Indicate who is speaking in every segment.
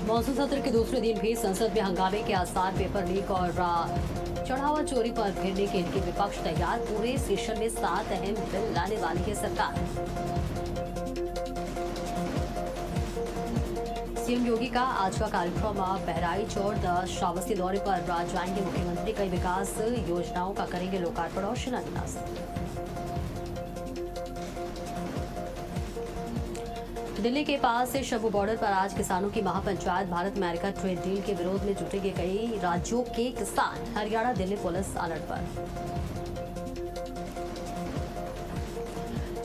Speaker 1: Monsoon सत्र के दूसरे दिन भी संसद में हंगामे के आसार। पेपर लीक और चढ़ावा चोरी पर घेरने के लिए विपक्ष तैयार। पूरे सेशन में 7 अहम बिल लाने वाली है सरकार। सीएम योगी का आज का कार्यक्रम। बहराइच और श्रावस्ती दौरे पर जाएंगे मुख्यमंत्री। कई विकास योजनाओं का करेंगे लोकार्पण और शिलान्यास। दिल्ली के पास से शंभू बॉर्डर पर आज किसानों की महापंचायत। भारत अमेरिका ट्रेड डील के विरोध में जुटेंगे कई राज्यों के किसान। हरियाणा दिल्ली पुलिस अलर्ट पर।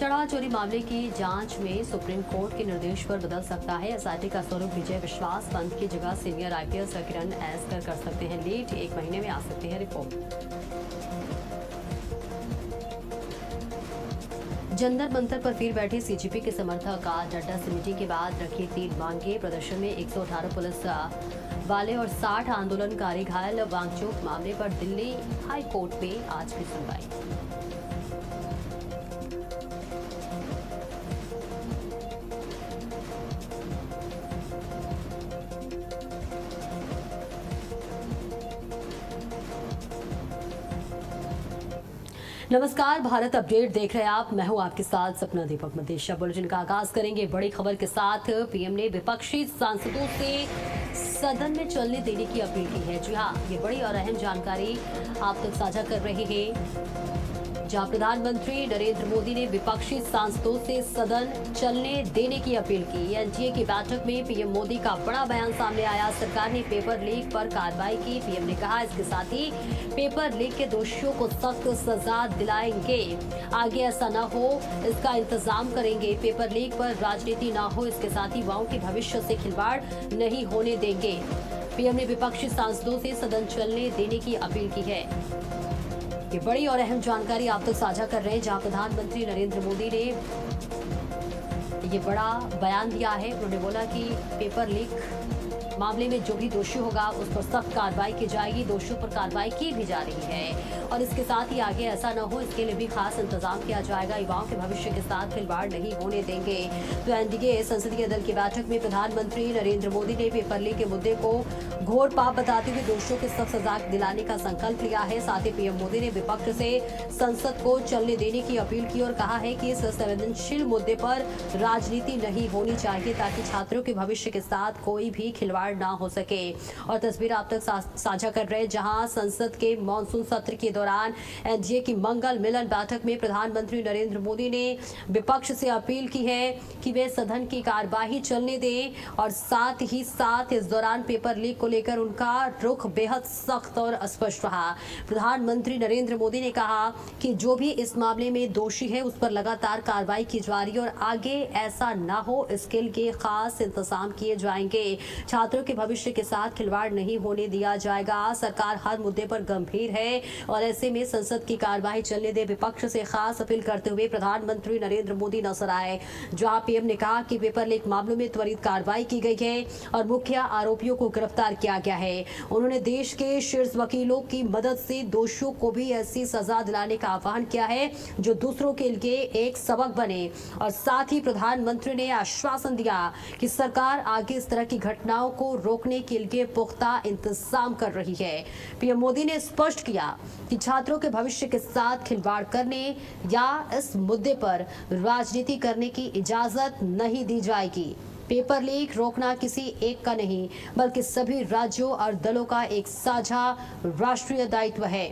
Speaker 1: चढ़ावा चोरी मामले की जांच में सुप्रीम कोर्ट के निर्देश पर बदल सकता है एसआईटी का स्वरूप। विजय विश्वास पंत की जगह सीनियर आईपीएस किरण एस्कर कर सकते हैं लीड। 1 महीने में आ सकती है रिपोर्ट। जंतर मंतर पर फिर बैठे सीजेपी के समर्थक। आज अड्डा से मीटिंग के बाद रखी 3 मांगे। प्रदर्शन में 118 पुलिस वाले और 60 आंदोलनकारी घायल। वांगचूक मामले पर दिल्ली हाई कोर्ट में आज भी सुनवाई। नमस्कार, भारत अपडेट देख रहे हैं आप। मैं हूं आपके साथ सपना दीपक मदेशिया। बुलेटिन का आगाज करेंगे बड़ी खबर के साथ। पीएम ने विपक्षी सांसदों से सदन में चलने देने की अपील की है। जी हां, ये बड़ी और अहम जानकारी आप तक साझा कर रहे हैं, जहां प्रधानमंत्री नरेंद्र मोदी ने विपक्षी सांसदों से सदन चलने देने की अपील की। एनडीए की बैठक में पीएम मोदी का बड़ा बयान सामने आया। सरकार ने पेपर लीक पर कार्रवाई की। पीएम ने कहा, इसके साथ ही पेपर लीक के दोषियों को सख्त सजा दिलाएंगे। आगे ऐसा न हो, इसका इंतजाम करेंगे। पेपर लीक पर राजनीति न हो, इसके साथ ही युवाओं के भविष्य से खिलवाड़ नहीं होने देंगे। पीएम ने विपक्षी सांसदों से सदन चलने देने की अपील की है। ये बड़ी और अहम जानकारी आप तक साझा कर रहे हैं, जहां प्रधानमंत्री नरेंद्र मोदी ने ये बड़ा बयान दिया है। उन्होंने बोला कि पेपर लीक मामले में जो भी दोषी होगा उस पर सख्त कार्रवाई की जाएगी। दोषियों पर कार्रवाई की भी जा रही है और इसके साथ ही आगे ऐसा न हो, इसके लिए भी खास इंतजाम किया जाएगा। युवाओं के भविष्य के साथ खिलवाड़ नहीं होने देंगे। तो एनडीए संसदीय दल की बैठक में प्रधानमंत्री नरेंद्र मोदी ने पेपर लीक के मुद्दे को घोर पाप बताते हुए दोषियों के सख्त सजा दिलाने का संकल्प लिया है। साथ ही पीएम मोदी ने विपक्ष से संसद को चलने देने की अपील की और कहा है कि इस संवेदनशील मुद्दे पर राजनीति नहीं होनी चाहिए, ताकि छात्रों के भविष्य के साथ कोई भी खिलवाड़ ना हो सके। और तस्वीर आप तक साझा कर रहे हैं, जहां संसद के मॉनसून सत्र के दौरान एनडीए की मंगल मिलन बैठक में प्रधानमंत्री नरेंद्र मोदी ने विपक्ष से अपील की है कि वे सदन की कार्यवाही चलने दें और साथ ही साथ इस दौरान पेपर लीक को लेकर उनका रुख बेहद सख्त और स्पष्ट रहा। प्रधानमंत्री नरेंद्र मोदी ने कहा कि जो भी इस मामले में दोषी है उस पर लगातार कार्रवाई की जा रही है और आगे ऐसा ना हो, इसके लिए खास इंतजाम किए जाएंगे। छात्रों के भविष्य के साथ खिलवाड़ नहीं होने दिया जाएगा। सरकार हर मुद्दे पर गंभीर है और ऐसे में संसद की कार्यवाही चलने दे। विपक्ष से खास अपील करते हुए प्रधानमंत्री नरेंद्र मोदी नजर आए, जहां पीएम ने कहा कि पेपर लीक मामलों में त्वरित कार्रवाई की गई है और मुख्य आरोपियों को गिरफ्तार किया गया है। उन्होंने देश के शीर्ष वकीलों की मदद से दोषियों को भी ऐसी सजा दिलाने का आह्वान किया है जो दूसरों के लिए एक सबक बने। और साथ ही प्रधानमंत्री ने आश्वासन दिया कि सरकार आगे इस तरह की घटनाओं को रोकने के लिए पुख्ता इंतजाम कर रही है। पीएम मोदी ने स्पष्ट किया कि छात्रों के भविष्य के साथ खिलवाड़ करने या इस मुद्दे पर राजनीति करने की इजाजत नहीं दी जाएगी। पेपर लीक रोकना किसी एक का नहीं, बल्कि सभी राज्यों और दलों का एक साझा राष्ट्रीय दायित्व है।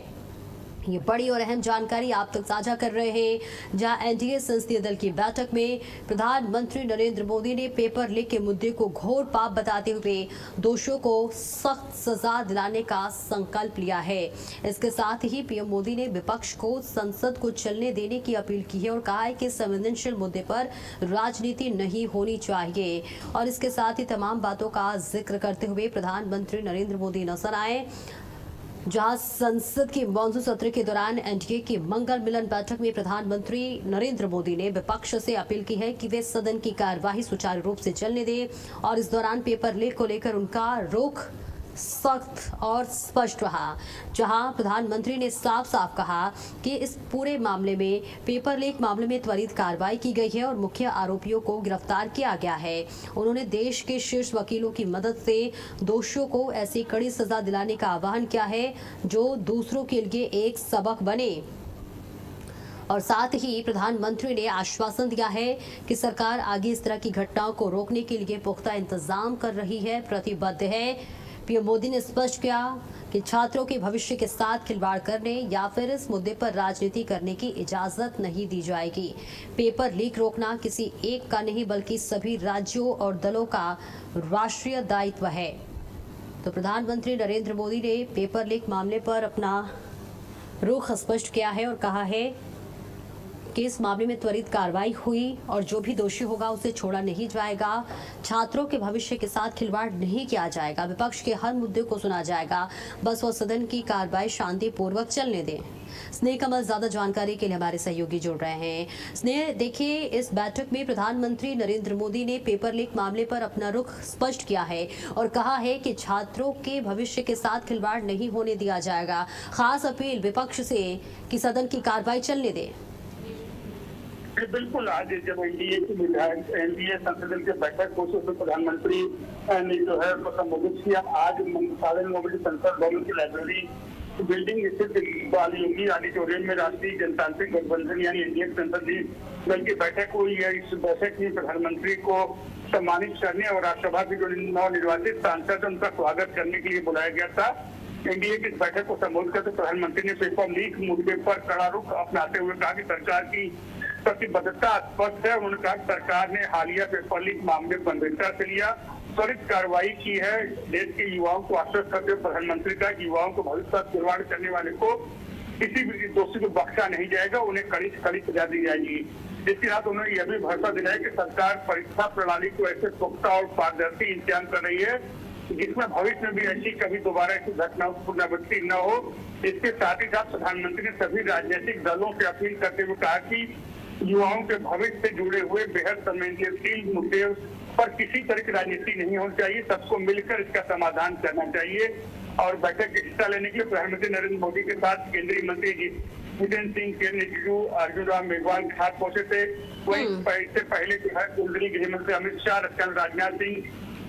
Speaker 1: ये बड़ी और अहम जानकारी आप तक साझा कर रहे हैं, जहां एनडीए संसदीय दल की बैठक में प्रधानमंत्री नरेंद्र मोदी ने पेपर लीक के मुद्दे को घोर पाप बताते हुए दोषियों को सख्त सजा दिलाने का संकल्प लिया है। इसके साथ ही पीएम मोदी ने विपक्ष को संसद को चलने देने की अपील की है और कहा है कि संवेदनशील मुद्दे पर राजनीति नहीं होनी चाहिए। और इसके साथ ही तमाम बातों का जिक्र करते हुए प्रधानमंत्री नरेंद्र मोदी नजर आए, जहां संसद के मॉनसून सत्र के दौरान एनडीए की मंगल मिलन बैठक में प्रधानमंत्री नरेंद्र मोदी ने विपक्ष से अपील की है कि वे सदन की कार्यवाही सुचारू रूप से चलने दें और इस दौरान पेपर लीक को लेकर उनका रुख सख्त और स्पष्ट रहा, जहां प्रधानमंत्री ने साफ साफ कहा कि इस पूरे मामले में पेपर लीक मामले में त्वरित कार्रवाई की गई है और मुख्य आरोपियों को गिरफ्तार किया गया है। उन्होंने देश के शीर्ष वकीलों की मदद से दोषियों को ऐसी कड़ी सजा दिलाने का आह्वान किया है जो दूसरों के लिए एक सबक बने। और साथ ही प्रधानमंत्री ने आश्वासन दिया है कि सरकार आगे इस तरह की घटनाओं को रोकने के लिए पुख्ता इंतजाम कर रही है, प्रतिबद्ध है। पीएम मोदी ने स्पष्ट किया कि छात्रों के भविष्य के साथ खिलवाड़ करने या फिर इस मुद्दे पर राजनीति करने की इजाजत नहीं दी जाएगी। पेपर लीक रोकना किसी एक का नहीं बल्कि सभी राज्यों और दलों का राष्ट्रीय दायित्व है। तो प्रधानमंत्री नरेंद्र मोदी ने पेपर लीक मामले पर अपना रुख स्पष्ट किया है और कहा है कि इस मामले में त्वरित कार्रवाई हुई और जो भी दोषी होगा उसे छोड़ा नहीं जाएगा। छात्रों के भविष्य के साथ खिलवाड़ नहीं किया जाएगा। विपक्ष के हर मुद्दे को सुना जाएगा, बस वो सदन की कार्रवाई शांतिपूर्वक चलने दें। स्नेह कमल ज्यादा जानकारी के लिए हमारे सहयोगी जुड़ रहे हैं। स्नेह, देखिए, इस बैठक में प्रधानमंत्री नरेंद्र मोदी ने पेपर लीक मामले पर अपना रुख स्पष्ट किया है और कहा है कि छात्रों के भविष्य के साथ खिलवाड़ नहीं होने दिया जाएगा। खास अपील विपक्ष से कि सदन की कार्रवाई चलने दें।
Speaker 2: बिल्कुल, आज जब एनडीए की विधायक एनडीए संसद की बैठक हो तो प्रधानमंत्री ने जो है संबोधित किया। आज 9:30 बजे संसद भवन की लाइब्रेरी बिल्डिंग स्थित बाल योगी ऑडिटोरियम में राष्ट्रीय जनतांत्रिक गठबंधन यानी एनडीए संसदीय दल की बैठक हुई है। इस बैठक में प्रधानमंत्री को सम्मानित करने और राज्यसभा के जो नवनिर्वाचित सांसद उनका स्वागत करने के लिए बुलाया गया था। एनडीए की इस बैठक को संबोधित करते प्रधानमंत्री ने पेपर लीक मुद्दे पर कड़ा रुख अपनाते हुए कहा कि सरकार की प्रतिबद्धता स्पष्ट है। उन्होंने कहा सरकार ने हालिया पेपर लीक मामले को गंभीरता से लिया, त्वरित कार्रवाई की है। देश के युवाओं को आश्वस्त करते हुए प्रधानमंत्री का युवाओं को भविष्य पर खिलवाड़ करने वाले को किसी भी दोषी को बख्शा नहीं जाएगा, उन्हें कड़ी से कड़ी सजा दी जाएगी। इसके साथ उन्होंने यह भी भरोसा दिलाया कि सरकार परीक्षा प्रणाली को ऐसे पुख्ता और पारदर्शी इंतजाम कर रही है जिसमें भविष्य में भी ऐसी कभी दोबारा ऐसी घटनाओं की पुनरावृत्ति न हो। इसके साथ ही साथ प्रधानमंत्री ने सभी राजनीतिक दलों से अपील करते हुए कहा कि युवाओं के भविष्य से जुड़े हुए बेहद संवेदनशील मुद्दे पर किसी तरह की राजनीति नहीं होनी चाहिए, सबको मिलकर इसका समाधान करना चाहिए। और बैठक में हिस्सा लेने के लिए प्रधानमंत्री नरेंद्र मोदी के साथ केंद्रीय मंत्री जितेंद्र सिंह, किरेन रिजिजू, अर्जुन राम मेघवाल के साथ पहुंचे थे। वहीं इससे पहले जो है केंद्रीय गृह मंत्री अमित शाह, रक्षा राजनाथ सिंह,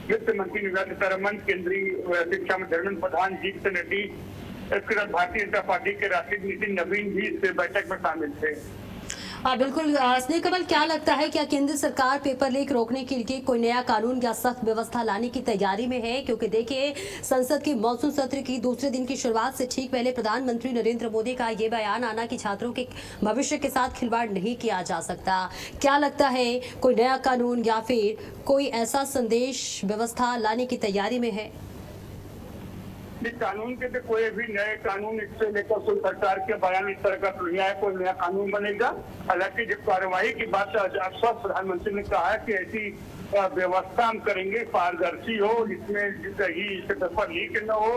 Speaker 2: वित्त मंत्री निर्मला सीतारमण, केंद्रीय शिक्षा मंत्री धर्मेंद्र प्रधान, जीतन रेड्डी, इसके साथ भारतीय जनता पार्टी के राष्ट्रीय नितिन नवीन भी इस बैठक में शामिल थे।
Speaker 1: बिल्कुल। स्नेह कमल, क्या लगता है क्या केंद्र सरकार पेपर लीक रोकने के लिए कोई नया कानून या सख्त व्यवस्था लाने की तैयारी में है? क्योंकि देखिए, संसद के मॉनसून सत्र की दूसरे दिन की शुरुआत से ठीक पहले प्रधानमंत्री नरेंद्र मोदी का ये बयान आना कि छात्रों के भविष्य के साथ खिलवाड़ नहीं किया जा सकता। क्या लगता है कोई नया कानून या फिर कोई ऐसा संदेश व्यवस्था लाने की तैयारी में है?
Speaker 2: कानून के तो कोई भी नए कानून इससे लेकर कोई सरकार के बयान इस तरह का तो नहीं आया कोई नया कानून बनेगा। हालांकि जब कार्रवाई की बात प्रधानमंत्री ने कहा है कि ऐसी व्यवस्था हम करेंगे पारदर्शी हो, इसमें सही पेपर लीक न हो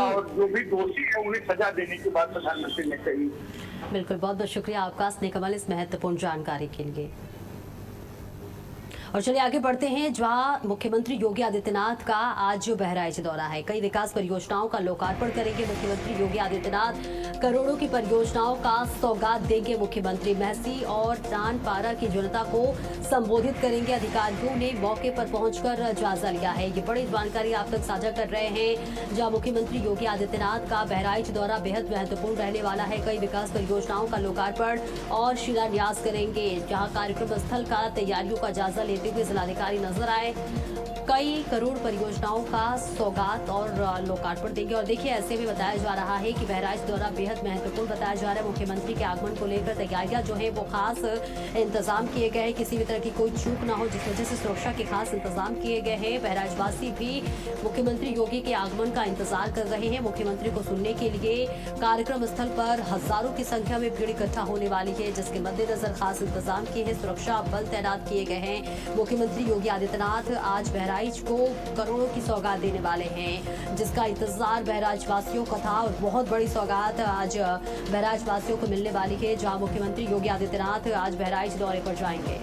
Speaker 2: और जो भी दोषी है उन्हें सजा देने की बात प्रधानमंत्री ने कही।
Speaker 1: बिल्कुल, बहुत बहुत शुक्रिया आपका स्नेह कमल इस महत्वपूर्ण जानकारी के लिए। और चलिए आगे बढ़ते हैं, जहां मुख्यमंत्री योगी आदित्यनाथ का आज बहराइच दौरा है। कई विकास परियोजनाओं का लोकार्पण करेंगे मुख्यमंत्री योगी आदित्यनाथ। करोड़ों की परियोजनाओं का सौगात देंगे मुख्यमंत्री। महसी और रानपारा की जनता को संबोधित करेंगे। अधिकारियों ने मौके पर पहुंचकर जायजा लिया है। ये बड़ी जानकारी आप तक साझा कर रहे हैं, जहां मुख्यमंत्री योगी आदित्यनाथ का बहराइच दौरा बेहद महत्वपूर्ण रहने वाला है। कई विकास परियोजनाओं का लोकार्पण और शिलान्यास करेंगे, जहाँ कार्यक्रम स्थल का तैयारियों का जायजा लेते हुए जिलाधिकारी नजर आए। कई करोड़ परियोजनाओं का सौगात और लोकार्पण देंगे। और देखिए, ऐसे में बताया जा रहा है कि बहराइच दौरा बेहद महत्वपूर्ण बताया जा रहा है। मुख्यमंत्री के आगमन को लेकर तैयारियां जो है वो खास इंतजाम किए गए हैं, किसी भी तरह की कोई चूक ना हो, जिस वजह से सुरक्षा के खास इंतजाम किए गए हैं। बहराइचवासी भी मुख्यमंत्री योगी के आगमन का इंतजार कर रहे हैं। मुख्यमंत्री को सुनने के लिए कार्यक्रम स्थल पर हजारों की संख्या में भीड़ इकट्ठा होने वाली है, जिसके मद्देनजर खास इंतजाम किए हैं। सुरक्षा बल तैनात किए गए हैं। मुख्यमंत्री योगी आदित्यनाथ आज बहराइच को करोड़ों की सौगात देने वाले हैं, जिसका इंतजार बहराइचवासियों का था। और बहुत बड़ी सौगात आज बहराइचवासियों को मिलने वाली है, जहां मुख्यमंत्री योगी आदित्यनाथ आज बहराइच दौरे पर जाएंगे।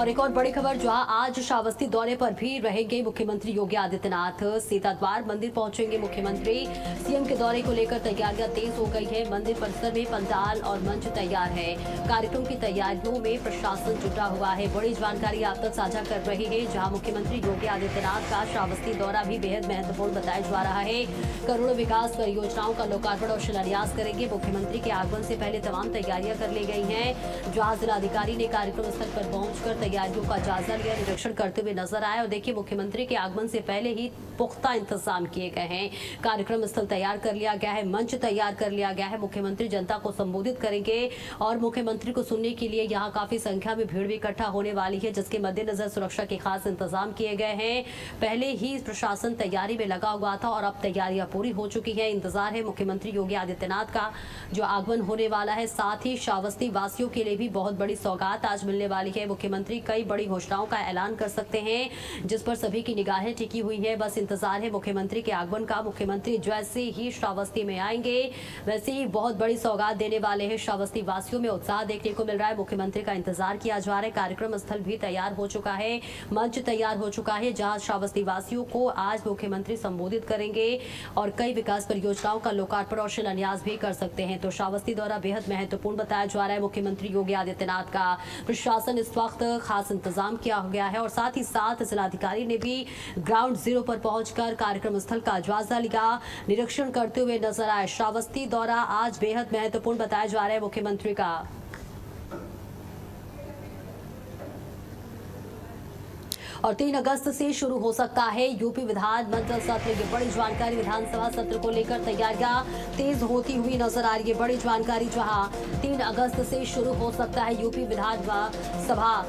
Speaker 1: और एक और बड़ी खबर, जहां आज श्रावस्ती दौरे पर भी रहेंगे मुख्यमंत्री योगी आदित्यनाथ। सीताद्वार मंदिर पहुंचेंगे मुख्यमंत्री। सीएम के दौरे को लेकर तैयारियां तेज हो गई है। मंदिर परिसर में पंडाल और मंच तैयार है। कार्यक्रम की तैयारियों में प्रशासन जुटा हुआ है। बड़ी जानकारी आप तक साझा कर रही है, जहां मुख्यमंत्री योगी आदित्यनाथ का श्रावस्ती दौरा भी बेहद महत्वपूर्ण बताया जा रहा है। करोड़ों विकास परियोजनाओं का लोकार्पण और शिलान्यास करेंगे। मुख्यमंत्री के आगमन से पहले तमाम तैयारियां कर ली गई हैं। जहां जिलाधिकारी ने कार्यक्रम स्थल पर पहुंचकर तैयारियों का जायजा लिया, निरीक्षण करते हुए नजर आए। और देखिए, मुख्यमंत्री के आगमन से पहले ही पुख्ता इंतजाम किए गए हैं। कार्यक्रम स्थल तैयार कर लिया गया है, मंच तैयार कर लिया गया है। मुख्यमंत्री जनता को संबोधित करेंगे और मुख्यमंत्री को सुनने के लिए यहां काफी संख्या में भीड़ भी इकट्ठा होने वाली है, जिसके मद्देनजर सुरक्षा के खास इंतजाम किए गए हैं। पहले ही प्रशासन तैयारी में लगा हुआ था और अब तैयारियां पूरी हो चुकी है। इंतजार है मुख्यमंत्री योगी आदित्यनाथ का जो आगमन होने वाला है। साथ ही श्रावस्ती वासियों के लिए भी बहुत बड़ी सौगात आज मिलने वाली है। मुख्यमंत्री कई बड़ी घोषणाओं का ऐलान कर सकते हैं, जिस पर सभी की निगाहें टिकी हुई है। बस इंतजार है मुख्यमंत्री के आगमन का। मुख्यमंत्री जैसे ही श्रावस्ती में आएंगे वैसे ही बहुत बड़ी सौगात देने वाले हैं। श्रावस्ती वासियों में उत्साह देखने को मिल रहा है। मुख्यमंत्री का इंतजार किया जा रहा है। कार्यक्रम स्थल भी तैयार हो चुका है, मंच तैयार हो चुका है, जहां श्रावस्ती वासियों को आज मुख्यमंत्री संबोधित करेंगे और कई विकास परियोजनाओं का लोकार्पण और शिलान्यास भी कर सकते हैं। तो श्रावस्ती दौरा बेहद महत्वपूर्ण बताया जा रहा है मुख्यमंत्री योगी आदित्यनाथ का। प्रशासन इस वक्त खास इंतजाम किया गया है और साथ ही साथ जिलाधिकारी ने भी ग्राउंड जीरो पर पहुंचकर कार्यक्रम स्थल का जायजा लिया, निरीक्षण करते हुए नजर आए। श्रावस्ती दौरा आज बेहद महत्वपूर्ण बताया जा रहा है मुख्यमंत्री का। और 3 अगस्त से शुरू हो सकता है यूपी विधानमंडल सत्र की बड़ी जानकारी। विधानसभा सत्र को लेकर तैयारियां तेज होती हुई नजर आ रही है। बड़ी जानकारी, जहां 3 अगस्त से शुरू हो सकता है यूपी विधानसभा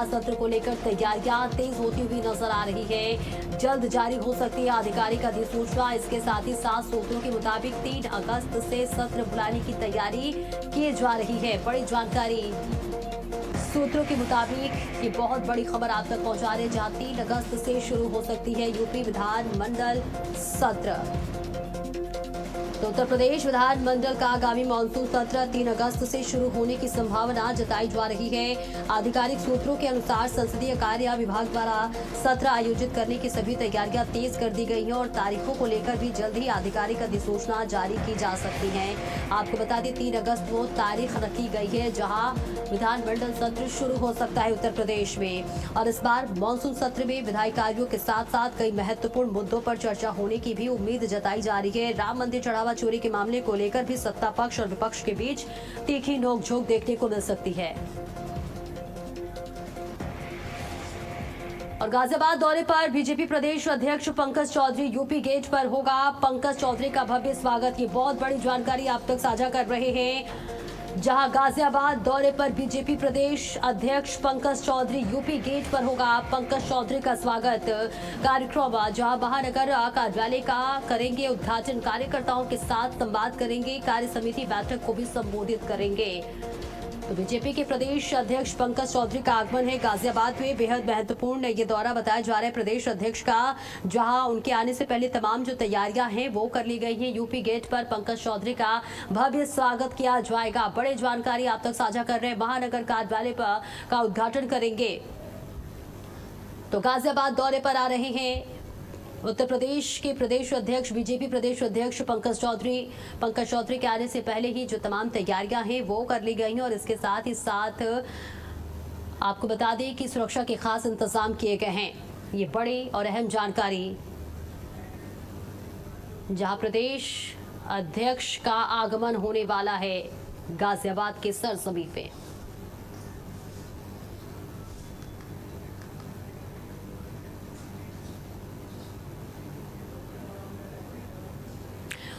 Speaker 1: सत्र को लेकर तैयारियां तेज होती हुई नजर आ रही है। जल्द जारी हो सकती है आधिकारिक अधिसूचना। इसके साथ ही 7 सूत्रों के मुताबिक 3 अगस्त से सत्र बुलाने की तैयारी की जा रही है। बड़ी जानकारी सूत्रों के मुताबिक ये बहुत बड़ी खबर आप तक पहुंचा रहे, जहां 3 अगस्त से शुरू हो सकती है यूपी विधानमंडल सत्र। तो उत्तर प्रदेश विधानमंडल का आगामी मानसून सत्र 3 अगस्त से शुरू होने की संभावना जताई जा रही है। आधिकारिक सूत्रों के अनुसार संसदीय कार्य विभाग द्वारा सत्र आयोजित करने की सभी तैयारियां तेज कर दी गई हैं और तारीखों को लेकर भी जल्द ही आधिकारिक अधिसूचना जारी की जा सकती है। आपको बता दें, 3 अगस्त को तारीख रखी गई है जहाँ विधानमंडल सत्र शुरू हो सकता है उत्तर प्रदेश में। और इस बार मानसून सत्र में विधायी कार्यों के साथ साथ कई महत्वपूर्ण मुद्दों पर चर्चा होने की भी उम्मीद जताई जा रही है। राम मंदिर चढ़ावा चोरी के मामले को लेकर भी सत्ता पक्ष और विपक्ष के बीच तीखी नोकझोंक देखने को मिल सकती है। और गाजियाबाद दौरे पर बीजेपी प्रदेश अध्यक्ष पंकज चौधरी यूपी गेट पर होगा। पंकज चौधरी का भव्य स्वागत, ये बहुत बड़ी जानकारी आप तक साझा कर रहे हैं। जहां गाजियाबाद दौरे पर बीजेपी प्रदेश अध्यक्ष पंकज चौधरी यूपी गेट पर होगा। पंकज चौधरी का स्वागत कार्यक्रम, जहां महानगर कार्यालय का करेंगे उद्घाटन, कार्यकर्ताओं के साथ संवाद करेंगे, कार्य समिति बैठक को भी संबोधित करेंगे। तो बीजेपी के प्रदेश अध्यक्ष पंकज चौधरी का आगमन है गाजियाबाद में। बेहद महत्वपूर्ण ये दौरा बताया जा रहा है प्रदेश अध्यक्ष का, जहां उनके आने से पहले तमाम जो तैयारियां हैं वो कर ली गई हैं। यूपी गेट पर पंकज चौधरी का भव्य स्वागत किया जाएगा। बड़े जानकारी आप तक साझा कर रहे हैं। महानगर कार्यालय का उद्घाटन करेंगे। तो गाजियाबाद दौरे पर आ रहे हैं उत्तर प्रदेश के प्रदेश अध्यक्ष, बीजेपी प्रदेश अध्यक्ष पंकज चौधरी के आने से पहले ही जो तमाम तैयारियां हैं वो कर ली गई हैं। और इसके साथ ही साथ आपको बता दें कि सुरक्षा के खास इंतजाम किए गए हैं। ये बड़ी और अहम जानकारी, जहां प्रदेश अध्यक्ष का आगमन होने वाला है गाजियाबाद के सरजमीं पे।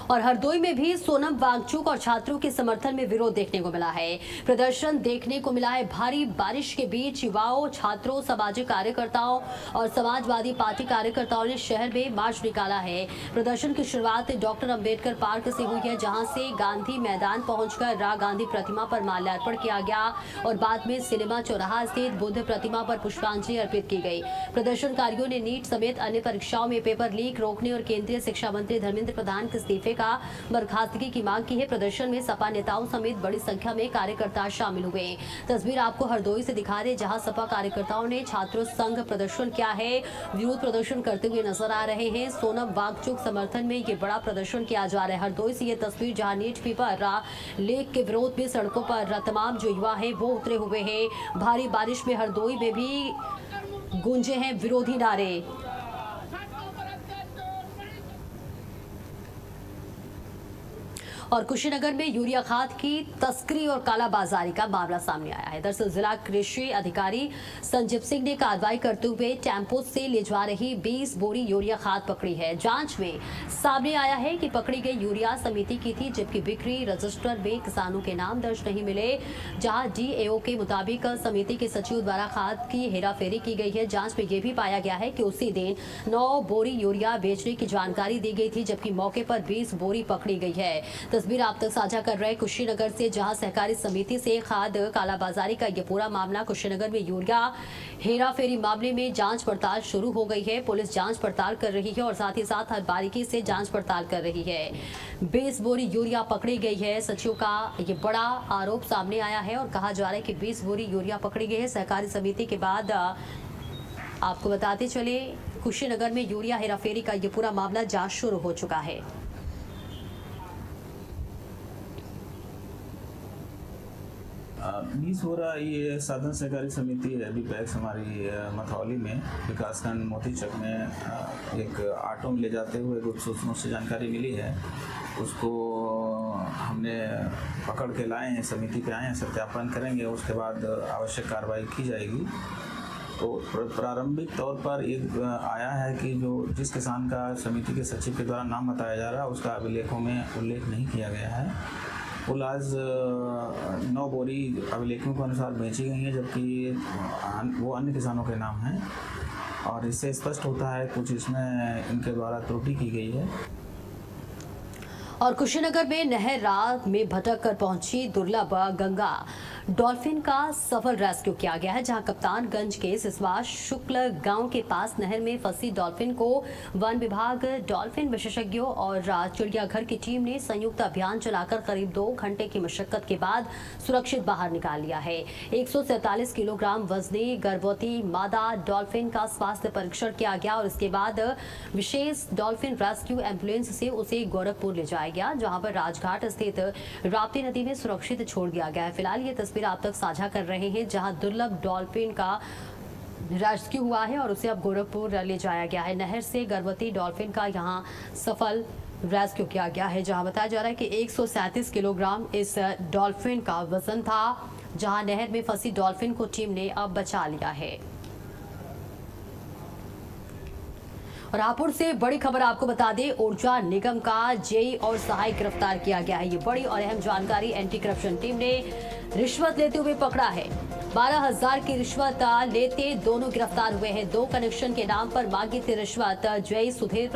Speaker 1: और हरदोई में भी सोनम वांगचुक और छात्रों के समर्थन में विरोध देखने को मिला है। प्रदर्शन देखने को मिला है। भारी बारिश के बीच युवाओं, छात्रों, सामाजिक कार्यकर्ताओं और समाजवादी पार्टी कार्यकर्ताओं ने शहर में मार्च निकाला है। प्रदर्शन की शुरुआत डॉक्टर अंबेडकर पार्क से हुई है, जहां से गांधी मैदान पहुंचकर राह गांधी प्रतिमा पर माल्यार्पण किया गया और बाद में सिनेमा चौराहा स्थित बुद्ध प्रतिमा पर पुष्पांजलि अर्पित की गई। प्रदर्शनकारियों ने नीट समेत अन्य परीक्षाओं में पेपर लीक रोकने और केंद्रीय शिक्षा मंत्री धर्मेंद्र प्रधान के इस्तीफे का बर्खास्तगी की मांग की है। प्रदर्शन में सपा नेताओं समेत बड़ी संख्या में कार्यकर्ता शामिल हुए। तस्वीर आपको हरदोई से दिखा रहे, जहां सपा कार्यकर्ताओं ने छात्रों संघ प्रदर्शन किया है, विरोध प्रदर्शन करते हुए नजर आ रहे हैं। सोनम वांगचुक समर्थन में ये बड़ा प्रदर्शन किया जा रहा है। हरदोई से ये तस्वीर, जहां नीट पेपर लीक के विरोध में सड़कों पर तमाम जो युवा है वो उतरे हुए हैं। भारी बारिश में हरदोई में भी गूंजे हैं विरोधी नारे। और कुशीनगर में यूरिया खाद की तस्करी और कालाबाजारी का मामला सामने आया है। दरअसल जिला कृषि अधिकारी संजीव सिंह ने कार्रवाई करते हुए टेम्पो से ले जा रही 20 बोरी यूरिया खाद पकड़ी है। जांच में सामने आया है कि पकड़ी गई यूरिया समिति की थी, जबकि बिक्री रजिस्टर में किसानों के नाम दर्ज नहीं मिले। जहां डीएओ के मुताबिक समिति के सचिव द्वारा खाद की हेराफेरी की गई है। जांच में यह भी पाया गया है कि उसी दिन 9 बोरी यूरिया बेचने की जानकारी दी गई थी, जबकि मौके पर 20 बोरी पकड़ी गई है। तस्वीर आप तक साझा कर रहे हैं कुशीनगर से, जहां सहकारी समिति से खाद कालाबाजारी का यह पूरा मामला। कुशीनगर में यूरिया हेराफेरी मामले में जांच पड़ताल शुरू हो गई है। पुलिस जांच पड़ताल कर रही है और साथ ही साथ हर बारीकी से जांच पड़ताल कर रही है। 20 बोरी यूरिया पकड़ी गई है। सचिव का ये बड़ा आरोप सामने आया है और कहा जा रहा है कि 20 बोरी यूरिया पकड़ी गई है सहकारी समिति के बाद। आपको बताते चले, कुशीनगर में यूरिया हेराफेरी का ये पूरा मामला जांच शुरू हो चुका है।
Speaker 3: बीस हो रहा ये साधन सहकारी समिति है अभी पैक्स हमारी मथौली में विकासखंड मोतीचक में एक ऑटो में ले जाते हुए कुछ सूचनाओं से जानकारी मिली है। उसको हमने पकड़ के लाए हैं, समिति पे आए हैं, सत्यापन करेंगे, उसके बाद आवश्यक कार्रवाई की जाएगी। तो प्रारंभिक तौर पर एक आया है कि जो जिस किसान का समिति के सचिव के द्वारा नाम बताया जा रहा है उसका अभिलेखों में उल्लेख नहीं किया गया है। कुल आज 9 बोरी अभिलेखों के अनुसार बेची गई हैं, जबकि वो अन्य किसानों के नाम हैं और इससे स्पष्ट होता है कुछ इसमें इनके द्वारा त्रुटि की गई है।
Speaker 1: और कुशीनगर में नहर रात में भटक कर पहुंची दुर्लभ गंगा डॉल्फिन का सफल रेस्क्यू किया गया है, जहां कप्तानगंज के सिसवा शुक्ल गांव के पास नहर में फंसी डॉल्फिन को वन विभाग, डॉल्फिन विशेषज्ञों और चिड़ियाघर की टीम ने संयुक्त अभियान चलाकर करीब 2 घंटे की मशक्कत के बाद सुरक्षित बाहर निकाल लिया है। 147 किलोग्राम वजनी गर्भवती मादा डॉल्फिन का स्वास्थ्य परीक्षण किया गया और इसके बाद विशेष डॉल्फिन रेस्क्यू एम्बुलेंस से उसे गोरखपुर ले जाया गया, जहां पर राजघाट स्थित राप्ती नदी में सुरक्षित छोड़ दिया गया है। फिलहाल ये तस्वीर आप तक साझा कर रहे हैं, जहां दुर्लभ डॉल्फिन का रेस्क्यू हुआ है और उसे अब गोरखपुर ले जाया गया है। नहर से गर्भवती डॉल्फिन का यहां सफल रेस्क्यू किया गया है, जहां बताया जा रहा है कि 137 किलोग्राम इस डॉल्फिन का वजन था, जहां नहर में फंसी डॉल्फिन को टीम ने अब बचा लिया है। और रायपुर से बड़ी खबर आपको बता दें, ऊर्जा निगम का जेई और सहायक गिरफ्तार किया गया है। ये बड़ी और अहम जानकारी एंटी करप्शन टीम ने रिश्वत लेते हुए पकड़ा है। 12,000 की रिश्वत लेते दोनों गिरफ्तार हुए हैं। 2 कनेक्शन के नाम पर मांगी थी रिश्वत। जय सुधीर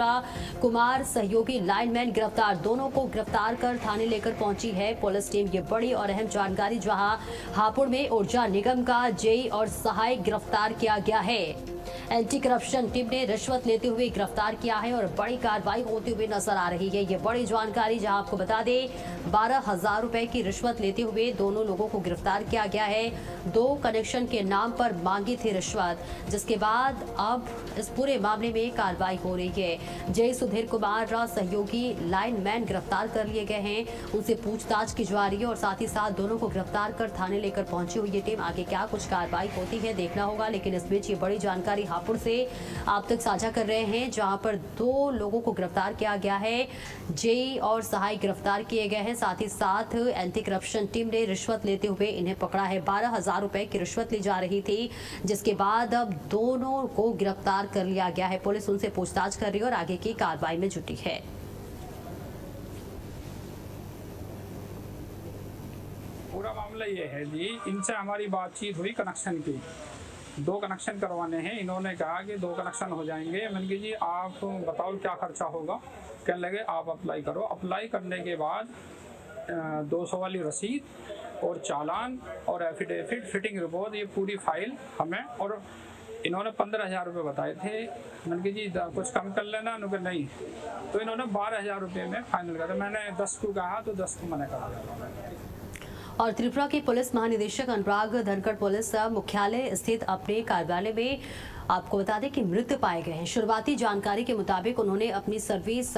Speaker 1: कुमार सहयोगी लाइनमैन गिरफ्तार। दोनों को गिरफ्तार कर थाने लेकर पहुंची है पुलिस टीम। ये बड़ी और अहम जानकारी, जहां हापुड़ में ऊर्जा निगम का जेई और सहायक गिरफ्तार किया गया है। एंटी करप्शन टीम ने रिश्वत लेते हुए गिरफ्तार किया है और बड़ी कार्रवाई होती हुई नजर आ रही है। ये बड़ी जानकारी, जहां आपको बता दें 12,000 रुपए की रिश्वत लेते हुए दोनों लोगों को गिरफ्तार किया गया है। 2 कनेक्शन के नाम पर मांगी थी रिश्वत, जिसके बाद अब इस पूरे मामले में कार्रवाई हो रही है। जय सुधीर कुमार सहयोगी लाइनमैन गिरफ्तार कर लिए गए हैं, उनसे पूछताछ की जा रही है और साथ ही साथ दोनों को गिरफ्तार कर थाने लेकर पहुंची हुई ये टीम। आगे क्या कुछ कार्रवाई होती है देखना होगा, लेकिन इस बीच ये बड़ी जानकारी हापुड़ से आप तक साझा कर रहे हैं, जहां पर 2 लोगों को गिरफ्तार किया गया है। जेई और सहायक गिरफ्तार किए गए हैं। साथ ही साथ एंटी करप्शन टीम ने रिश्वत लेते हुए इन्हें पकड़ा है। 12,000 रुपए की रिश्वत ली जा रही थी, जिसके बाद अब दोनों को गिरफ्तार कर लिया गया है। पुलिस उनसे पूछताछ कर रही है और आगे की कार्रवाई में जुटी है।
Speaker 4: पूरा मामला ये है जी, इनसे हमारी बातचीत हुई कनेक्शन की। 2 कनेक्शन करवाने हैं। इन्होंने कहा कि 2 कनेक्शन हो जाएंगे। मैंने कहा जी आप बताओ क्या खर्चा होगा। कहने लगे आप अप्लाई करो। अप्लाई करने के बाद 200 वाली रसीद और चालान और एफिडेविट, फिटिंग रिपोर्ट, ये पूरी फाइल हमें और इन्होंने 15,000 रुपये बताए थे। मैंने कहा जी कुछ कम कर लेना, उन्होंने कहा नहीं। तो इन्होंने 12,000 रुपये में फाइनल करा। मैंने 10 को कहा तो 10 को मना कर दिया।
Speaker 1: और त्रिपुरा के पुलिस महानिदेशक अनुराग धनखड़ पुलिस मुख्यालय स्थित अपने कार्यालय में आपको बता दें कि मृत पाए गए हैं। शुरुआती जानकारी के मुताबिक उन्होंने अपनी सर्विस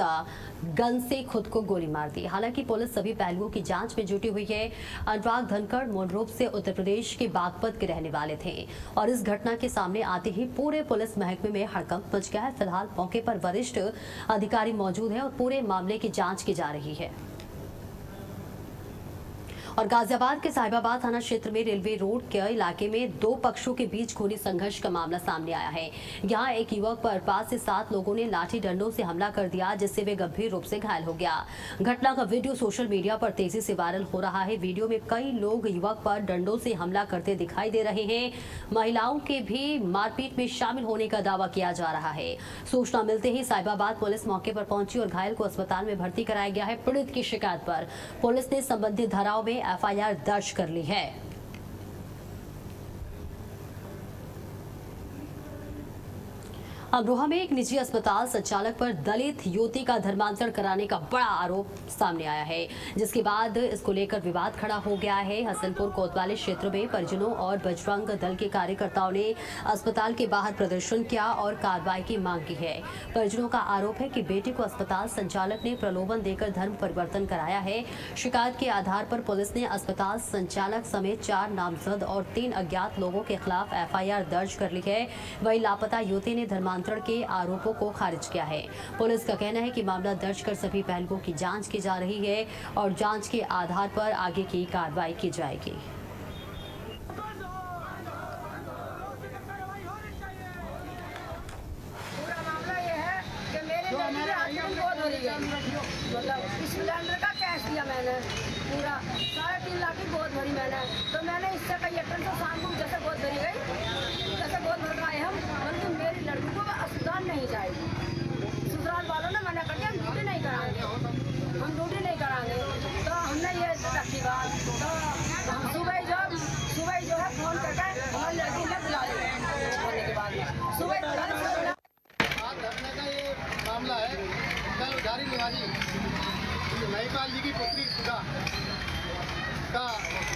Speaker 1: गन से खुद को गोली मार दी। हालांकि पुलिस सभी पहलुओं की जांच में जुटी हुई है। अनुराग धनखड़ मूल रूप से उत्तर प्रदेश के बागपत के रहने वाले थे और इस घटना के सामने आते ही पूरे पुलिस महकमे में हड़कंप मच गया है। फिलहाल मौके पर वरिष्ठ अधिकारी मौजूद हैं और पूरे मामले की जाँच की जा रही है। और गाजियाबाद के साहिबाबाद थाना क्षेत्र में रेलवे रोड के इलाके में दो पक्षों के बीच खूनी संघर्ष का मामला सामने आया है। यहां एक युवक पर 5 से 7 लोगों ने लाठी डंडों से हमला कर दिया, जिससे वे गंभीर रूप से घायल हो गया। घटना का वीडियो सोशल मीडिया पर तेजी से वायरल हो रहा है। वीडियो में कई लोग युवक पर डंडों से हमला करते दिखाई दे रहे हैं। महिलाओं के भी मारपीट में शामिल होने का दावा किया जा रहा है। सूचना मिलते ही साहिबाबाद पुलिस मौके पर पहुंची और घायल को अस्पताल में भर्ती कराया गया है। पीड़ित की शिकायत पर पुलिस ने संबंधित धाराओं में एफआईआर दर्ज कर ली है। अमरोहा में एक निजी अस्पताल संचालक पर दलित युवती का धर्मांतरण कराने का बड़ा आरोप सामने आया है, जिसके बाद इसको लेकर विवाद खड़ा हो गया है। हसनपुर कोतवाली क्षेत्र में परिजनों और बजरंग दल के कार्यकर्ताओं ने अस्पताल के बाहर प्रदर्शन किया और कार्रवाई की मांग की है। परिजनों का आरोप है कि बेटे को अस्पताल संचालक ने प्रलोभन देकर धर्म परिवर्तन कराया है। शिकायत के आधार पर पुलिस ने अस्पताल संचालक समेत 4 नामजद और 3 अज्ञात लोगों के खिलाफ एफआईआर दर्ज कर ली है। वहीं लापता युवती ने धर्मांतरण के आरोपों को खारिज किया है। पुलिस का कहना है कि मामला दर्ज कर सभी पहलुओं की जांच की जा रही है और जांच के आधार पर आगे की कार्रवाई की जाएगी।
Speaker 5: मतलब इस सिलेंडर का कैश दिया मैंने पूरा 3.5 लाख की गोद भरी मैंने। तो मैंने इससे कई अटन तो शाम को जैसे गोद भरी गई जैसे गोद भर आए हम, परंतु मेरी लड़की को अस्पताल नहीं जाएगी। ससुराल वालों ने मना कर दिया, हम ड्यूटी नहीं कराएंगे, हम ड्यूटी नहीं कराएंगे। तो हमने ये रखी बात, तो हम सुबह जो है फोन करके और लड़की ने बुला लिया। होने के बाद सुबह
Speaker 6: धरने का ये मामला है। कल उधारी निवासी महिपाल जी की पुत्री सुधा का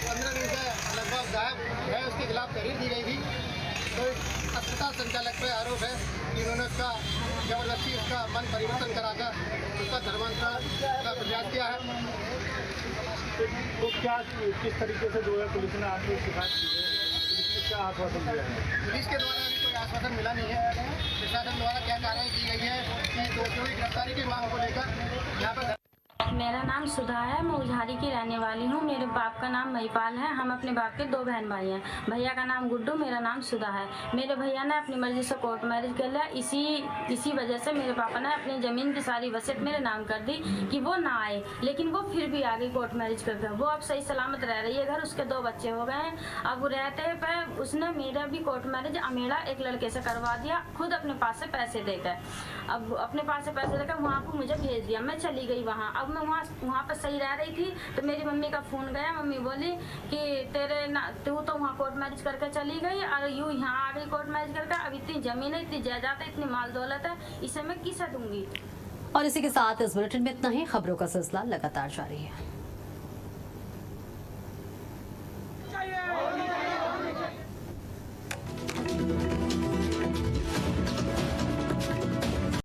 Speaker 6: 15 दिन से लगभग गायब है, उसके खिलाफ तहरीर दी गई थी। तो अस्पताल संचालक पर आरोप है कि उन्होंने उसका जबरदस्ती उसका मन परिवर्तन कराकर उसका धर्मांतरण का प्रयास किया है।
Speaker 2: तो क्या किस तरीके से जो है पुलिस ने आपको शिकायत की है, पुलिस ने क्या आश्वासन दिया है?
Speaker 6: पुलिस के द्वारा अभी कोई आश्वासन मिला नहीं है। प्रशासन द्वारा क्या कार्रवाई की गई है कि दोषियों की गिरफ्तारी की मांग को लेकर यहाँ पर
Speaker 7: मेरा नाम सुधा है, मैं उझारी की रहने वाली हूँ। मेरे बाप का नाम महिपाल है। हम अपने बाप के 2 बहन भाई हैं। भैया का नाम गुड्डू, मेरा नाम सुधा है। मेरे भैया ने अपनी मर्जी से कोर्ट मैरिज कर लिया। इसी वजह से मेरे पापा ने अपनी ज़मीन की सारी वसीयत मेरे नाम कर दी कि वो ना आए, लेकिन वो फिर भी आ गई कोर्ट मैरिज करके। वो अब सही सलामत रह रही है घर, उसके 2 बच्चे हो गए हैं। अब रहते पर उसने मेरा भी कोर्ट मैरिज अमेड़ा एक लड़के से करवा दिया, खुद अपने पास से पैसे देकर। अब अपने पास से पैसे देकर वहाँ पर मुझे भेज दिया। मैं चली गई वहाँ। अब मैं वहाँ पर सही रह रही थी तो मेरी मम्मी का फ़ोन गया। मम्मी बोली कि तू तो वहाँ कोर्ट मैरिज करके चली गई और यूँ यहाँ आ गई कोर्ट मैरिज करके। अब इतनी ज़मीन है, इतनी जायदाद है, इतनी माल दौलत है, इसे मैं किसे दूंगी।
Speaker 1: और इसी के साथ इस बुलेटिन में इतना ही। खबरों का सिलसिला लगातार जारी है।